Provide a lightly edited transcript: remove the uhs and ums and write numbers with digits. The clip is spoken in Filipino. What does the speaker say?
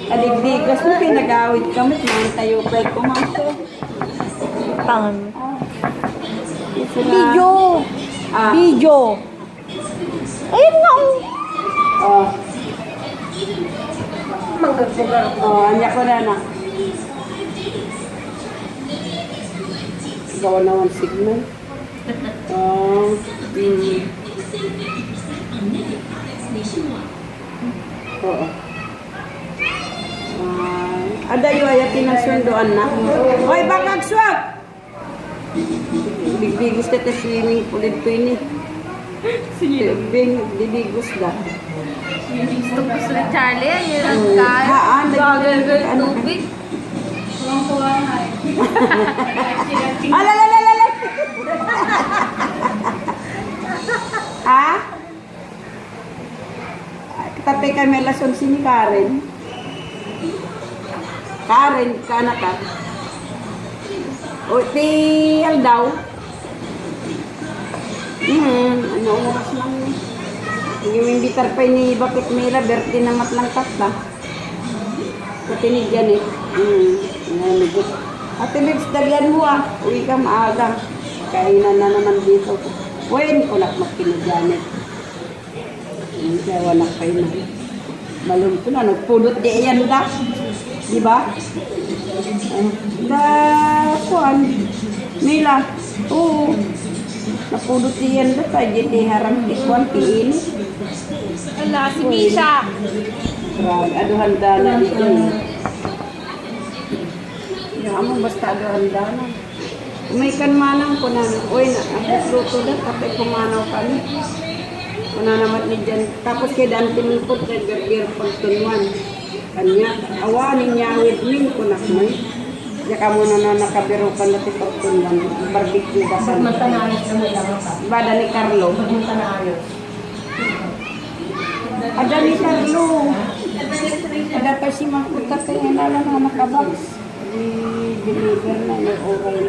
Adigdigas mo, pinag-awit kami, mga tayo pa kumaso. Tangan. Video! Video! Video! Ayun nga oh. Oh. Manggagugar. Oh, anya ko na na. Gawa naman signal. Oh. Oo. Adayo ay tinagsunduan na. Hoy, bakag swak! Bigos ka swimming pool ito ini. Sige. Bigos da. Gusto ko sa Charlie, ayun ang kaya. Gagal tubig. Tuwang-tuwa nga eh. Alalalala! Ha? Tapi kami lason sini Karen. Karen, ka anak ka? O, ti Aldaw? Ano oras lang eh. Yung imbitar pa ni Bakit Mila, Berti na matlang tatla. Patinig yan eh. Ate Lips, dalian mo ah. Uwi ka maaga. Kainan na naman dito. Uy, kulak magkinagyanit. Kaya walang kayo na. Malungko na, nagpulot di yan da. Diba? Kuan. Mila. Oo. Napulot di yan da. Kaya di harang di kuan piin. Ala, si Misha. Grabe, aduhan da na dito. Amo basta aduhan da na. May kanmanang ko na. Uy, ang fruto da. Kapit pumanaw kami. Kuna naman ni dyan. Tapos kay Dante Mulpot kay Gerger Pagtunuan. Kanya, awanin niya with min kunak mo. Diya ka muna na nakabiro ka na ti Pagtunuan. Barbecue ka sa Magmantanayos na mo lang ako. Bada ni Carlo. Magmantanayos. Ada ni Carlo. Ada pa si Makuta kaya nalang na nakabox. Di deliver na yung oral.